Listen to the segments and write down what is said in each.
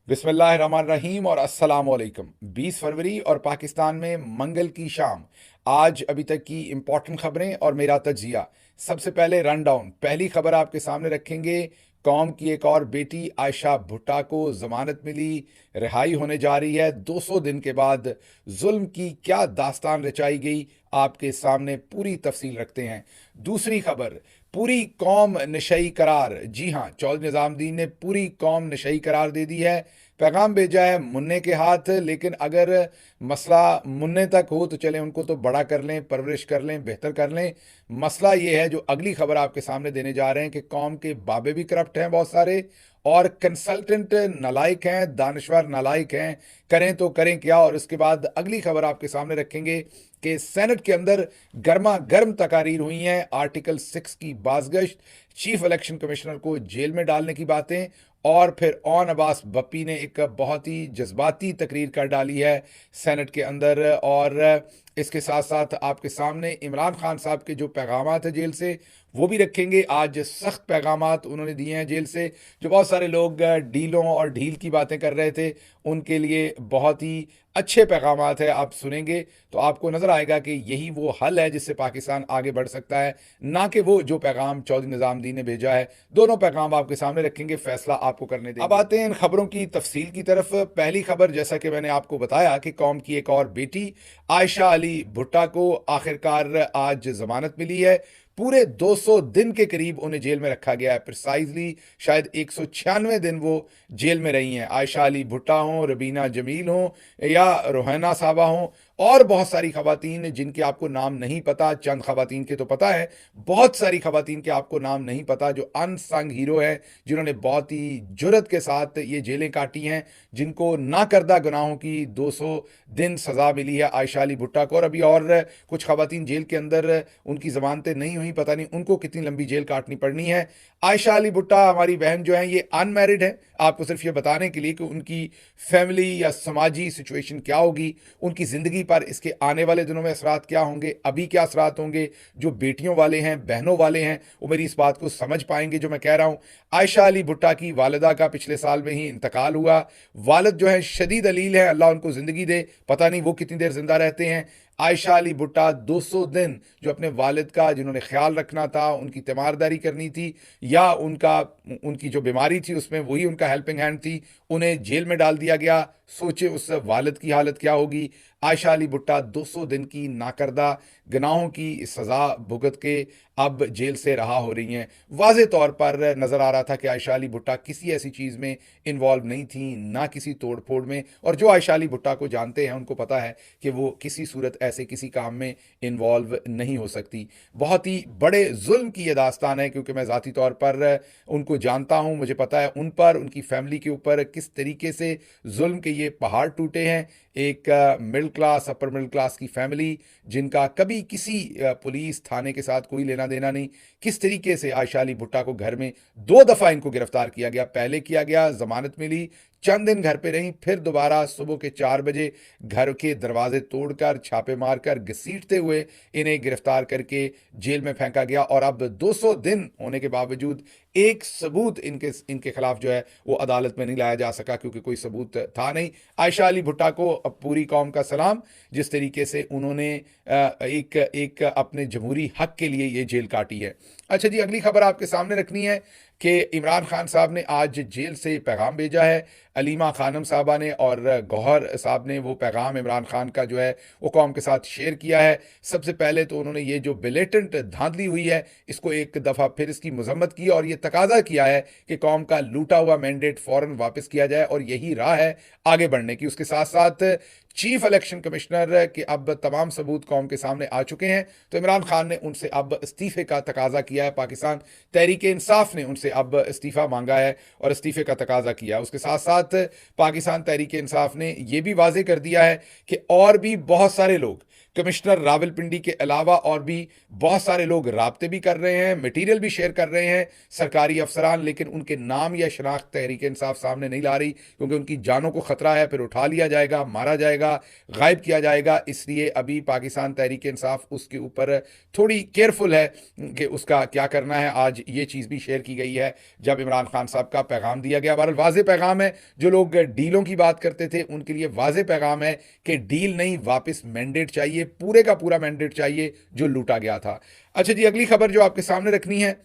बिस्मिल्लाहिर्रहमानिर्रहीम और अस्सलाम वालेकुम। 20 फरवरी और पाकिस्तान में मंगल की शाम। आज अभी तक की इंपॉर्टेंट खबरें और मेरा तजिया। सबसे पहले रन डाउन। पहली खबर आपके सामने रखेंगे। कौम की एक और बेटी आयशा भुट्टा को जमानत मिली, रिहाई होने जा रही है 200 दिन के बाद। जुल्म की क्या दास्तान रचाई गई, आपके सामने पूरी तफसील रखते हैं। दूसरी खबर, पूरी कौम नशई करार। जी हां, चौधरी निजामुद्दीन ने पूरी कौम नशई करार दे दी है। पैगाम भेजा है मुन्ने के हाथ, लेकिन अगर मसला मुन्ने तक हो तो चले, उनको तो बड़ा कर लें, परवरिश कर लें, बेहतर कर लें। मसला ये है, जो अगली खबर आपके सामने देने जा रहे हैं, कि कौम के बाबे भी करप्ट हैं बहुत सारे, और कंसल्टेंट नालायक हैं, दानश्वर नालायक हैं। करें तो करें क्या। और इसके बाद अगली खबर आपके सामने रखेंगे कि सेनेट के अंदर गर्मा गर्म तकारीर हुई हैं। आर्टिकल 6 की बाजगश्त, चीफ इलेक्शन कमिश्नर को जेल में डालने की बातें, और फिर ऑन अब्बास बप्पी ने एक बहुत ही जज्बाती तकरीर कर डाली है सेनेट के अंदर। और इसके साथ साथ आपके सामने इमरान खान साहब के जो पैगामात हैं जेल से, वो भी रखेंगे। आज सख्त पैगामात उन्होंने दिए हैं जेल से। जो बहुत सारे लोग डीलों और ढील की बातें कर रहे थे, उनके लिए बहुत ही अच्छे पैगामात है। आप सुनेंगे तो आपको नजर आएगा कि यही वो हल है जिससे पाकिस्तान आगे बढ़ सकता है, ना कि वो जो पैगाम चौधरी निजामुद्दीन ने भेजा है। दोनों पैगाम आपके सामने रखेंगे, फैसला आपको करने देंगे। अब आते हैं इन खबरों की तफसील की तरफ। पहली खबर, जैसा कि मैंने आपको बताया कि कौम की एक और बेटी आयशा अली भुट्टा को आखिरकार आज जमानत मिली है। पूरे 200 दिन के करीब उन्हें जेल में रखा गया है। प्रिसाइजली शायद 196 दिन वो जेल में रही हैं। आयशा अली भुट्टा हों, रबीना जमील हों, या रोहाना साहबा हों, और बहुत सारी खवातीन जिनके आपको नाम नहीं पता। चंद खवातीन के तो पता है, बहुत सारी खवातीन के आपको नाम नहीं पता, जो अनसंग हीरो है, जिन्होंने बहुत ही जुर्रत के साथ ये जेलें काटी हैं, जिनको ना करदा गुनाहों की 200 दिन सजा मिली है आयशा अली भुट्टा को। और अभी और कुछ खवातीन जेल के अंदर, उनकी जमानतें नहीं हुई, पता नहीं उनको कितनी लंबी जेल काटनी पड़नी है। आयशा अली भुट्टा हमारी बहन जो है, ये अनमैरिड है। आपको सिर्फ ये बताने के लिए कि उनकी फैमिली या समाजी सिचुएशन क्या होगी, उनकी ज़िंदगी पर इसके आने वाले दिनों में असरात क्या होंगे, अभी क्या असरात होंगे। जो बेटियों वाले हैं, बहनों वाले हैं, वो मेरी इस बात को समझ पाएंगे जो मैं कह रहा हूँ। आयशा अली भुट्टा की वालिदा का पिछले साल में ही इंतकाल हुआ। वालिद जो है शदीद अलील है, अल्लाह उनको ज़िंदगी दे, पता नहीं वो कितनी देर जिंदा रहते हैं। आयशा अली भुट्टा 200 दिन जो अपने वालिद का, जिन्होंने ख्याल रखना था, उनकी तीमारदारी करनी थी, या उनकी जो बीमारी थी उसमें वही उनका हेल्पिंग हैंड थी, उन्हें जेल में डाल दिया गया। सोचे उस वालिद की हालत क्या होगी। आयशा अली भुट्टा 200 दिन की नाकर्दा गुनाहों की सज़ा भुगत के अब जेल से रहा हो रही हैं। वाज़े तौर पर नज़र आ रहा था कि आयशा अली भुट्टा किसी ऐसी चीज़ में इन्वॉल्व नहीं थी, ना किसी तोड़ फोड़ में। और जो आयशा अली भुट्टा को जानते हैं, उनको पता है कि वो किसी सूरत ऐसे किसी काम में इन्वॉल्व नहीं हो सकती। बहुत ही बड़े जुल्म की ये दास्तान है, क्योंकि मैं ज़ाती तौर पर उनको जानता हूँ। मुझे पता है उन पर, उनकी फैमिली के ऊपर किस तरीके से जुल्म के ये पहाड़ टूटे हैं। एक middle class, upper middle class की फैमिली, जिनका कभी किसी पुलिस थाने के साथ कोई लेना देना नहीं। किस तरीके से आयशा अली भुट्टा को घर में 2 दफ़ा इनको गिरफ्तार किया गया। पहले किया गया, जमानत मिली, चंद दिन घर पे रहीं, फिर दोबारा सुबह के 4 बजे घर के दरवाजे तोड़कर, छापे मारकर, घसीटते हुए इन्हें गिरफ्तार करके जेल में फेंका गया। और अब 200 दिन होने के बावजूद एक सबूत इनके इनके खिलाफ जो है वो अदालत में नहीं लाया जा सका, क्योंकि कोई सबूत था नहीं। आयशा अली भुट्टा को अब पूरी कौम का सलाम, जिस तरीके से उन्होंने एक एक अपने जमहूरी हक के लिए ये जेल काटी है। अच्छा जी, अगली खबर आपके सामने रखनी है कि इमरान खान साहब ने आज जेल से पैगाम भेजा है। अलीमा खानम साहबा ने और गौहर साहब ने वो पैगाम इमरान खान का जो है वो कौम के साथ शेयर किया है। सबसे पहले तो उन्होंने ये जो बिलेटेंट धांधली हुई है, इसको एक दफ़ा फिर इसकी मजम्मत की, और ये तकाजा किया है कि कौम का लूटा हुआ मैंडेट फ़ौरन वापस किया जाए, और यही राह है आगे बढ़ने की। उसके साथ साथ चीफ इलेक्शन कमिश्नर के अब तमाम सबूत कौम के सामने आ चुके हैं, तो इमरान खान ने उनसे अब इस्तीफे का तकाजा किया है। पाकिस्तान तहरीक इंसाफ ने उनसे अब इस्तीफा मांगा है और इस्तीफे का तकाजा किया। उसके साथ साथ पाकिस्तान तहरीक इंसाफ ने यह भी वाजे कर दिया है कि और भी बहुत सारे लोग कमिश्नर रावलपिंडी के अलावा और भी बहुत सारे लोग राब्ते भी कर रहे हैं, मटेरियल भी शेयर कर रहे हैं, सरकारी अफसरान, लेकिन उनके नाम या शनाख्त तहरीक इंसाफ सामने नहीं ला रही, क्योंकि उनकी जानों को खतरा है, फिर उठा लिया जाएगा, मारा जाएगा, गायब किया जाएगा। इसलिए अभी पाकिस्तान तहरीक इंसाफ उसके ऊपर थोड़ी केयरफुल है कि उसका क्या करना है। आज ये चीज़ भी शेयर की गई है जब इमरान खान साहब का पैगाम दिया गया। बहरहाल वाज़ेह पैगाम है, जो लोग डीलों की बात करते थे उनके लिए वाज़ेह पैगाम है कि डील नहीं, वापस मैंडेट चाहिए, पूरे का पूरा मैंडेट चाहिए जो लूटा गया था। अच्छा जी, अगली खबर जो आपके सामने रखनी है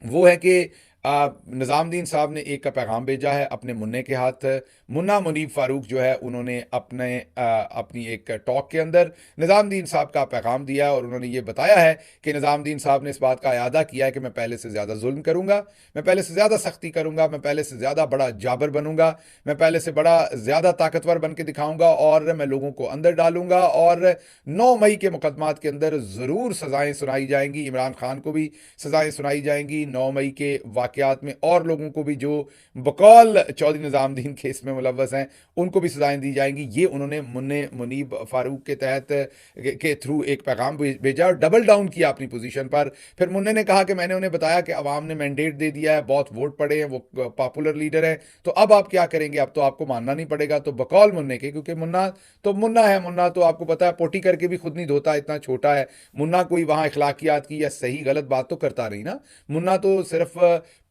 वो है कि निज़ामुद्दीन साहब ने एक का पैगाम भेजा है अपने मुन्ने के हाथ। मुन्ना मुनीब फ़ारूक जो है उन्होंने अपनी एक टॉक के अंदर निज़ामुद्दीन साहब का पैगाम दिया और उन्होंने ये बताया है कि निज़ामुद्दीन साहब ने इस बात का अयादा किया है कि मैं पहले से ज़्यादा जुल्म करूँगा, मैं पहले से ज़्यादा सख्ती करूँगा, मैं पहले से ज़्यादा बड़ा जाबर बनूँगा, मैं पहले से बड़ा ज़्यादा ताकतवर बन के दिखाऊँगा और मैं लोगों को अंदर डालूँगा और 9 मई के मुकदमात के अंदर ज़रूर सज़ाएँ सुनाई जाएंगी। इमरान खान को भी सज़ाएँ सुनाई जाएंगी, 9 मई के वाक़यात में और लोगों को भी जो बकौल चौधरी निज़ामुद्दीन केस में मुलव्वस हैं उनको भी सज़ाएँ दी जाएंगी। ये उन्होंने मुन्ने मुनीब फ़ारूक के तहत के थ्रू एक पैगाम भेजा और डबल डाउन किया अपनी पोजीशन पर। फिर मुन्ने ने कहा कि मैंने उन्हें बताया कि अवाम ने मैंडेट दे दिया है, बहुत वोट पड़े हैं, वो पॉपुलर लीडर हैं, तो अब आप क्या करेंगे, अब तो आपको मानना नहीं पड़ेगा। तो बकौल मुन्ने के, क्योंकि मुन्ना तो मुन्ना है, मुन्ना तो आपको पता है पोटी करके भी खुद नहीं धोता, इतना छोटा है मुन्ना। कोई वहाँ अखलाकियात की या सही गलत बात तो करता नहीं ना, मुन्ना तो सिर्फ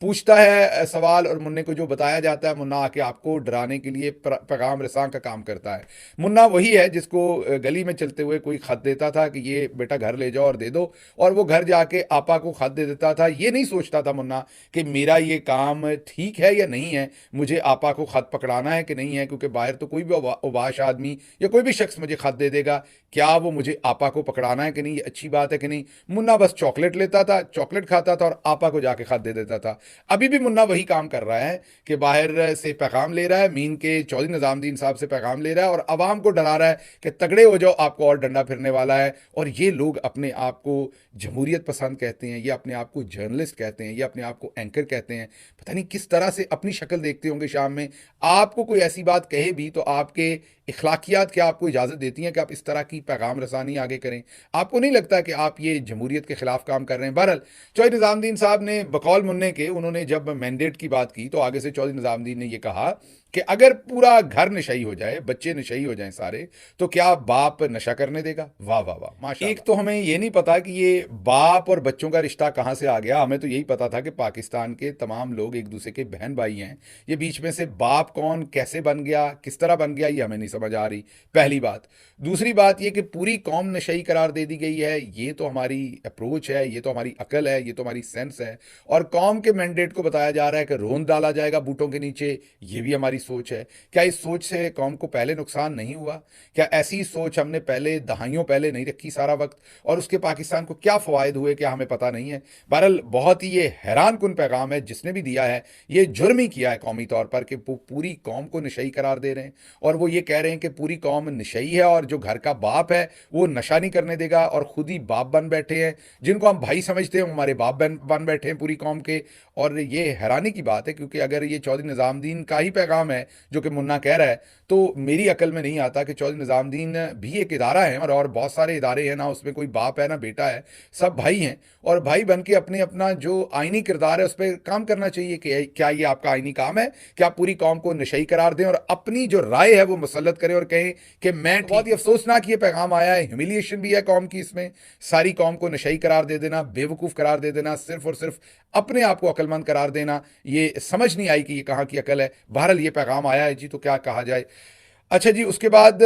पूछता है सवाल और मुन्ने को जो बताया जाता है मुन्ना आके आपको डराने के लिए पैगाम रसां का काम करता है। मुन्ना वही है जिसको गली में चलते हुए कोई खत देता था कि ये बेटा घर ले जाओ और दे दो, और वो घर जाके आपा को खत दे देता था। ये नहीं सोचता था मुन्ना कि मेरा ये काम ठीक है या नहीं है, मुझे आपा को खत पकड़ाना है कि नहीं है, क्योंकि बाहर तो कोई भी उबाश आदमी या कोई भी शख्स मुझे खत दे देगा, क्या वो मुझे आपा को पकड़ाना है कि नहीं, ये अच्छी बात है कि नहीं। मुन्ना बस चॉकलेट लेता था, चॉकलेट खाता था और आपा को जाके खत दे देता था। अभी भी मुन्ना वही काम कर रहा है कि बाहर से पैगाम ले रहा है, मीन के चौधरी निज़ामुद्दीन साहब से पैगाम ले रहा है और आवाम को डरा रहा है कि तगड़े हो जाओ, आपको और डंडा फिरने वाला है। और ये लोग अपने आप को जमहूरियत पसंद कहते हैं, ये अपने आप को जर्नलिस्ट कहते हैं, ये अपने आप को एंकर कहते हैं, पता नहीं किस तरह से अपनी शक्ल देखते होंगे शाम में। आपको कोई ऐसी बात कहे भी तो आपके इखलाकियात क्या आपको इजाज़त देती हैं कि आप इस तरह की पैगाम रसानी आगे करें? आपको नहीं लगता कि आप ये जमहूरियत के खिलाफ काम कर रहे हैं? बहरहाल चौधरी निज़ामुद्दीन साहब ने बकौल मुन्ने के, उन्होंने जब मैंडेट की बात की तो आगे से चौधरी निज़ामुद्दीन ने यह कहा कि अगर पूरा घर नशई हो जाए, बच्चे नशई हो जाएं सारे, तो क्या बाप नशा करने देगा? वाह वाह वाह, माशाल्लाह। एक तो हमें ये नहीं पता कि ये बाप और बच्चों का रिश्ता कहाँ से आ गया। हमें तो यही पता था कि पाकिस्तान के तमाम लोग एक दूसरे के बहन भाई हैं। ये बीच में से बाप कौन कैसे बन गया, किस तरह बन गया, ये हमें नहीं समझ आ रही, पहली बात। दूसरी बात ये कि पूरी कौम नशई करार दे दी गई है, ये तो हमारी अप्रोच है, ये तो हमारी अकल है, ये तो हमारी सेंस है। और कौम के मैंडेट को बताया जा रहा है कि रोंद डाला जाएगा बूटों के नीचे, ये भी हमारी सोच है। क्या इस सोच से कौम को पहले नुकसान नहीं हुआ? क्या ऐसी सोच हमने पहले दहाइयों पहले नहीं रखी सारा वक्त, और उसके पाकिस्तान को क्या फ़वायद हुए क्या हमें पता नहीं है? बहरहाल बहुत ही ये हैरान कुन पैगाम है जिसने भी दिया है, ये जुर्म ही किया है कौमी तौर पर कि वो पूरी कौम को नशई करार दे रहे हैं और वो ये कह रहे हैं कि पूरी कौम नशई है और जो घर का बाप है वो नशा नहीं करने देगा, और खुद ही बाप बन बैठे हैं। जिनको हम भाई समझते हैं हमारे बाप बन बैठे हैं पूरी कौम के। और ये हैरानी की बात है, क्योंकि अगर ये चौधरी निज़ामुद्दीन का ही पैगाम है जो कि मुन्ना कह रहा है, तो मेरी अकल में नहीं आता कि चौधरी निज़ामुद्दीन भी एक इदारा है और बहुत सारे इदारे हैं ना, उसमें कोई बाप है ना बेटा है, सब भाई हैं। और भाई बन के अपने अपना जो आईनी किरदार है उस पर काम करना चाहिए कि क्या ये आपका आईनी काम है कि आप पूरी कौम को नशई करार दें और अपनी जो राय है वो मुसल्लत करें और कहें कि मैं। बहुत ही अफसोसनाक ये पैगाम आया है, ह्यूमिलिएशन भी है कौम की इसमें। सारी कौम को नशई करार दे देना, बेवकूफ़ करार दे देना, सिर्फ और सिर्फ अपने आप को अक्लमंद करार देना, ये समझ नहीं आई कि ये कहाँ की अकल है। बहरहाल ये पैगाम आया है जी, तो क्या कहा जाए। अच्छा जी, उसके बाद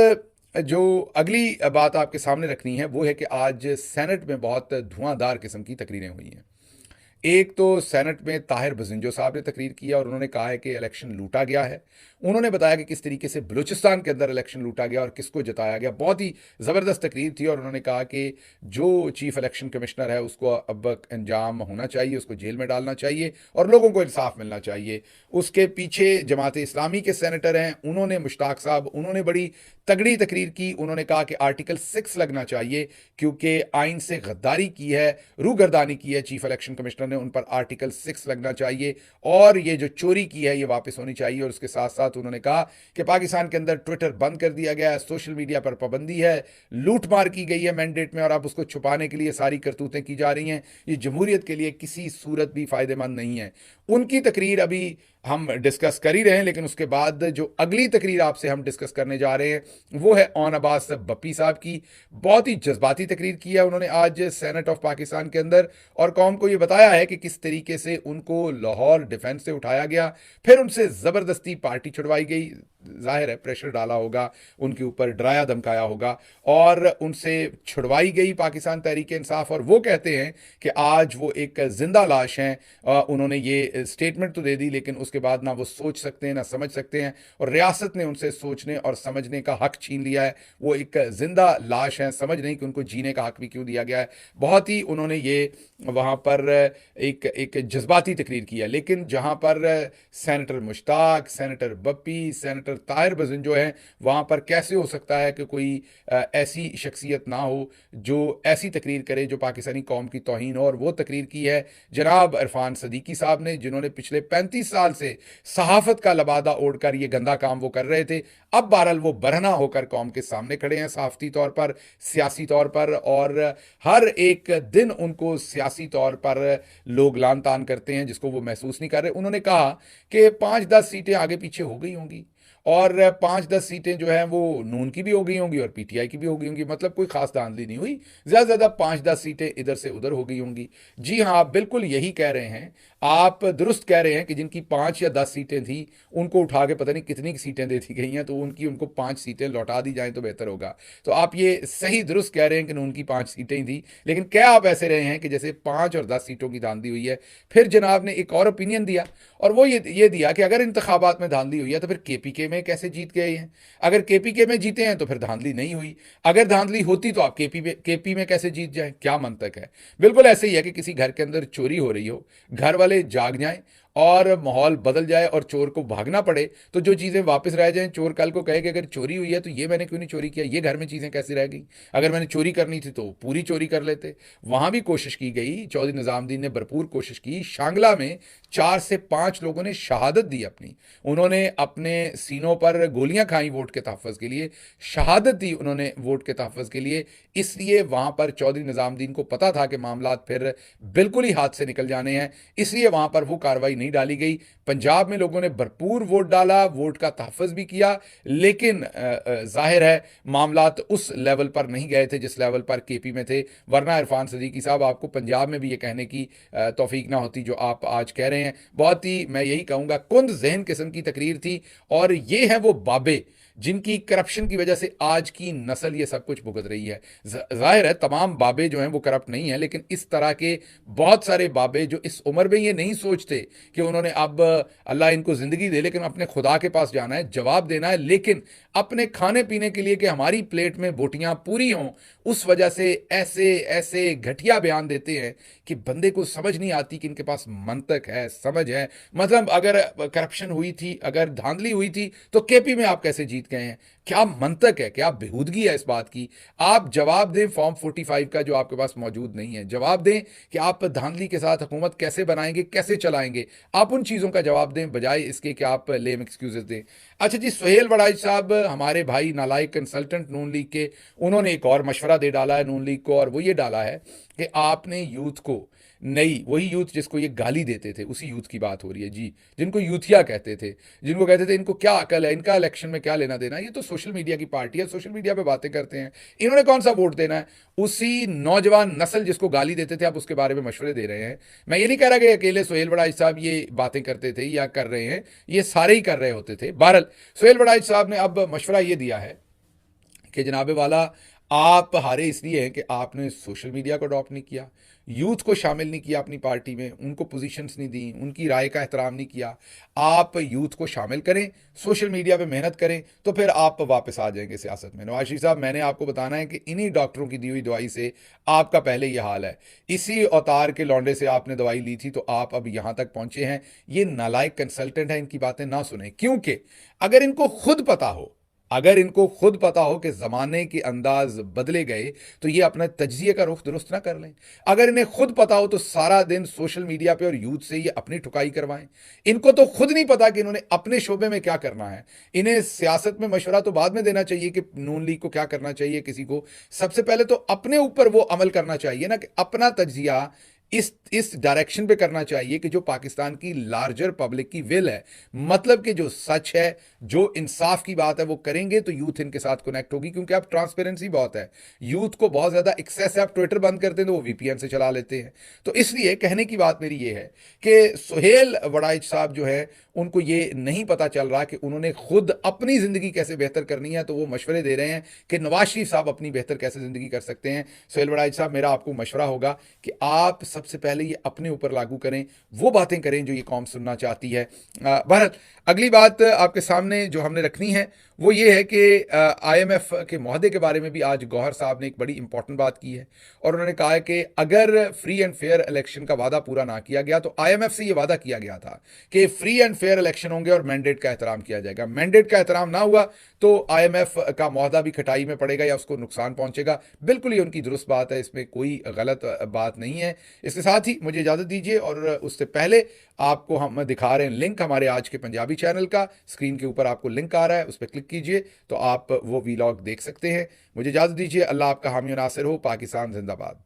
जो अगली बात आपके सामने रखनी है वो है कि आज सेनेट में बहुत धुआंधार किस्म की तकरीरें हुई हैं। एक तो सेनेट में ताहिर बजिंजो साहब ने तकरीर किया और उन्होंने कहा है कि इलेक्शन लूटा गया है। उन्होंने बताया कि किस तरीके से बलूचिस्तान के अंदर इलेक्शन लूटा गया और किसको जताया गया। बहुत ही ज़बरदस्त तकरीर थी और उन्होंने कहा कि जो चीफ इलेक्शन कमिश्नर है उसको अब अंजाम होना चाहिए, उसको जेल में डालना चाहिए और लोगों को इंसाफ मिलना चाहिए। उसके पीछे जमात इस्लामी के सेनेटर हैं, उन्होंने मुश्ताक साहब, उन्होंने बड़ी तगड़ी तकरीर की। उन्होंने कहा कि आर्टिकल 6 लगना चाहिए क्योंकि आइन से गद्दारी की है, रूगर्दानी की है चीफ इलेक्शन कमिश्नर ने, उन पर आर्टिकल 6 लगना चाहिए और ये जो चोरी की है ये वापस होनी चाहिए। और उसके साथ साथ उन्होंने कहा कि पाकिस्तान के अंदर ट्विटर बंद कर दिया गया है, सोशल मीडिया पर पाबंदी है, लूटमार की गई है मैंडेट में और अब उसको छुपाने के लिए सारी करतूतें की जा रही हैं। ये जमहूरियत के लिए किसी सूरत भी फायदेमंद नहीं है। उनकी तकरीर अभी हम डिस्कस कर ही रहे हैं, लेकिन उसके बाद जो अगली तकरीर आपसे हम डिस्कस करने जा रहे हैं वो है ऑन अब्बास भप्पी साहब की। बहुत ही जज्बाती तकरीर की है उन्होंने आज सेनेट ऑफ पाकिस्तान के अंदर और कौम को ये बताया है कि किस तरीके से उनको लाहौर डिफेंस से उठाया गया, फिर उनसे ज़बरदस्ती पार्टी छुड़वाई गई। जाहिर है प्रेशर डाला होगा उनके ऊपर, डराया धमकाया होगा और उनसे छुड़वाई गई पाकिस्तान तहरीक इंसाफ। और वो कहते हैं कि आज वो एक जिंदा लाश हैं। उन्होंने ये स्टेटमेंट तो दे दी लेकिन उसके बाद ना वो सोच सकते हैं ना समझ सकते हैं और रियासत ने उनसे सोचने और समझने का हक छीन लिया है। वो एक जिंदा लाश हैं, समझ नहीं कि उनको जीने का हक भी क्यों दिया गया है। बहुत ही उन्होंने ये वहाँ पर एक जज्बाती तकरीर की है। लेकिन जहाँ पर senator Mushtaq, senator Bappi, senator Tahir Bazan जो है, वहाँ पर कैसे हो सकता है कि कोई ऐसी शख्सियत ना हो जो ऐसी तकरीर करे जो पाकिस्तानी कौम की तौहीन हो। और वो तकरीर की है जनाब इरफान सदीकी साहब ने, जिन्होंने पिछले 35 साल से सहाफ़त का लबादा ओढ़कर ये गंदा काम वो कर रहे थे। अब बहरहाल वो बरहना होकर कौम के सामने खड़े हैं सहाफ़ती तौर पर, सियासी तौर पर, और हर एक दिन उनको सियासी तौर पर लोग लान तान करते हैं जिसको वो महसूस नहीं कर रहे। उन्होंने कहा कि 5-10 सीटें आगे पीछे हो गई होंगी और 5-10 सीटें जो हैं वो नून की भी हो गई होंगी और पीटीआई की भी हो गई होंगी, मतलब कोई खास धांधली नहीं हुई, ज़्यादा से ज़्यादा 5-10 सीटें इधर से उधर हो गई होंगी। जी हाँ, आप बिल्कुल यही कह रहे हैं, आप दुरुस्त कह रहे हैं कि जिनकी 5 या 10 सीटें थी उनको उठा के पता नहीं कितनी सीटें दे दी गई हैं, तो उनको 5 सीटें लौटा दी जाएं तो बेहतर होगा। तो आप ये सही दुरुस्त कह रहे हैं कि नून की 5 सीटें ही थी, लेकिन क्या आप ऐसे रहे हैं कि जैसे 5 और 10 सीटों की धांधली हुई है। फिर जनाब ने एक और ओपिनियन दिया और वो ये दिया कि अगर इंतखाबात में धांधली हुई है तो फिर केपीके में कैसे जीत गए हैं? अगर केपीके में जीते हैं तो फिर धांधली नहीं हुई, अगर धांधली होती तो आप केपी में कैसे जीत जाएं? क्या मंतक है? बिल्कुल ऐसे ही है कि किसी घर के अंदर चोरी हो रही हो, घर वाले जाग जाएं और माहौल बदल जाए और चोर को भागना पड़े तो जो चीज़ें वापस रह जाएं, चोर कल को कहे कि अगर चोरी हुई है तो ये मैंने क्यों नहीं चोरी किया, ये घर में चीज़ें कैसे रह गई, अगर मैंने चोरी करनी थी तो पूरी चोरी कर लेते। वहाँ भी कोशिश की गई, चौधरी निज़ामुद्दीन ने भरपूर कोशिश की। शांगला में 4 से 5 लोगों ने शहादत दी अपनी, उन्होंने अपने सीनों पर गोलियां खाई वोट के तहफ़्फ़ुज़ के लिए, शहादत दी उन्होंने वोट के तहफ़्फ़ुज़ के लिए। इसलिए वहाँ पर चौधरी निज़ामुद्दीन को पता था कि मामलात फिर बिल्कुल ही हाथ से निकल जाने हैं, इसलिए वहाँ पर वो कार्रवाई नहीं डाली गई। पंजाब में लोगों ने भरपूर वोट डाला, वोट का तहफ़्फ़ुज़ भी किया, लेकिन जाहिर है मामलात उस लेवल पर नहीं गए थे जिस लेवल पर केपी में थे। वरना इरफान सदीकी साहब, आपको पंजाब में भी ये कहने की तौफीक ना होती जो आप आज कह रहे हैं। बहुत ही, मैं यही कहूँगा, कुंद जहन किस्म की तकरीर थी। और ये हैं वो बाबे जिनकी करप्शन की वजह से आज की नस्ल ये सब कुछ भुगत रही है। जाहिर है तमाम बाबे जो हैं वो करप्ट नहीं है, लेकिन इस तरह के बहुत सारे बाबे जो इस उम्र में ये नहीं सोचते कि उन्होंने अब अल्लाह इनको ज़िंदगी दे लेकिन अपने खुदा के पास जाना है, जवाब देना है, लेकिन अपने खाने पीने के लिए कि हमारी प्लेट में बोटियां पूरी हों, उस वजह से ऐसे ऐसे घटिया बयान देते हैं कि बंदे को समझ नहीं आती कि इनके पास मंतक है, समझ है। मतलब अगर करप्शन हुई थी, अगर धांधली हुई थी तो केपी में आप कैसे जीत गए हैं? क्या मंतक है, क्या बेहूदगी है इस बात की? आप जवाब दें फॉर्म 45 का जो आपके पास मौजूद नहीं है, जवाब दें कि आप धांधली के साथ हुकूमत कैसे बनाएंगे, कैसे चलाएंगे। आप उन चीज़ों का जवाब दें बजाय इसके कि आप लेम एक्सक्यूजेस दें। अच्छा जी, सुहेल वड़ाइच साहब, हमारे भाई नालायक कंसल्टेंट नून लीग के, उन्होंने एक और मशवरा दे डाला है नून लीग को, और वो ये डाला है कि आपने यूथ को, नई वही यूथ जिसको ये गाली देते थे उसी यूथ की बात हो रही है जी, जिनको यूथिया कहते थे, जिनको कहते थे इनको क्या अकल है, इनका इलेक्शन में क्या लेना देना, ये तो सोशल मीडिया की पार्टी है, सोशल मीडिया पे बातें करते हैं, इन्होंने कौन सा वोट देना है। उसी नौजवान नस्ल जिसको गाली देते थे आप उसके बारे में मशवरे दे रहे हैं। मैं ये नहीं कह रहा कि अकेले सुहेल वड़ाइच साहब ये बातें करते थे या कर रहे हैं, ये सारे ही कर रहे होते थे। बहरहाल सुहेल वड़ाइच साहब ने अब मशवरा ये दिया है कि जनाबे वाला, आप हारे इसलिए हैं कि आपने सोशल मीडिया को अडॉप्ट नहीं किया, यूथ को शामिल नहीं किया अपनी पार्टी में, उनको पोजीशंस नहीं दी, उनकी राय का एहतराम नहीं किया। आप यूथ को शामिल करें, सोशल मीडिया पे मेहनत करें, तो फिर आप वापस आ जाएंगे सियासत में। नवाज शरीफ साहब, मैंने आपको बताना है कि इन्हीं डॉक्टरों की दी हुई दवाई से आपका पहले ये हाल है, इसी अवतार के लौंडे से आपने दवाई ली थी तो आप अब यहाँ तक पहुँचे हैं। ये नालायक कंसल्टेंट है, इनकी बातें ना सुने, क्योंकि अगर इनको खुद पता हो अगर इनको खुद पता हो कि ज़माने के अंदाज बदले गए तो ये अपना तज्जिए का रुख दुरुस्त ना कर लें। अगर इन्हें खुद पता हो तो सारा दिन सोशल मीडिया पे और यूथ से ये अपनी ठुकाई करवाएं। इनको तो खुद नहीं पता कि इन्होंने अपने शोबे में क्या करना है। इन्हें सियासत में मशवरा तो बाद में देना चाहिए कि नून लीग को क्या करना चाहिए किसी को। सबसे पहले तो अपने ऊपर वो अमल करना चाहिए ना कि अपना तज्जिया इस डायरेक्शन पे करना चाहिए कि जो पाकिस्तान की लार्जर पब्लिक की विल है, मतलब कि जो सच है, जो इंसाफ की बात है वो करेंगे तो यूथ इनके साथ कनेक्ट होगी, क्योंकि अब ट्रांसपेरेंसी बहुत है। यूथ को बहुत ज्यादा एक्सेस है। आप ट्विटर बंद करते हैं तो वो वीपीएन से चला लेते हैं। तो इसलिए कहने की बात मेरी ये है कि सुहेल वड़ाइच साहब जो है उनको ये नहीं पता चल रहा कि उन्होंने खुद अपनी जिंदगी कैसे बेहतर करनी है, तो वो मशवरे दे रहे हैं कि नवाज शरीफ साहब अपनी बेहतर कैसे जिंदगी कर सकते हैं। सुहेल वड़ाइच साहब, मेरा आपको मशवरा होगा कि आप सबसे पहले ये अपने ऊपर लागू करें, वो बातें करें जो ये कौम सुनना चाहती है। भारत, अगली बात आपके सामने जो हमने रखनी है वो ये है कि आईएमएफ के मुआहदे के बारे में भी आज गौहर साहब ने एक बड़ी इंपॉर्टेंट बात की है और उन्होंने कहा है कि अगर फ्री एंड फेयर इलेक्शन का वादा पूरा ना किया गया तो आईएमएफ से ये वादा किया गया था कि फ्री एंड फेयर इलेक्शन होंगे और मैंडेट का एहतराम किया जाएगा। मैंडेट का एहतराम ना हुआ तो आईएमएफ का मुआहदा भी खटाई में पड़ेगा या उसको नुकसान पहुंचेगा। बिल्कुल ही उनकी दुरुस्त बात है, इसमें कोई गलत बात नहीं है। इसके साथ ही मुझे इजाज़त दीजिए और उससे पहले आपको हम दिखा रहे हैं लिंक हमारे आज के पंजाबी चैनल का। स्क्रीन के ऊपर आपको लिंक आ रहा है, उस पर क्लिक कीजिए तो आप वो वीलॉग देख सकते हैं। मुझे इजाज़त दीजिए। अल्लाह आपका हामी नासिर हो। पाकिस्तान जिंदाबाद।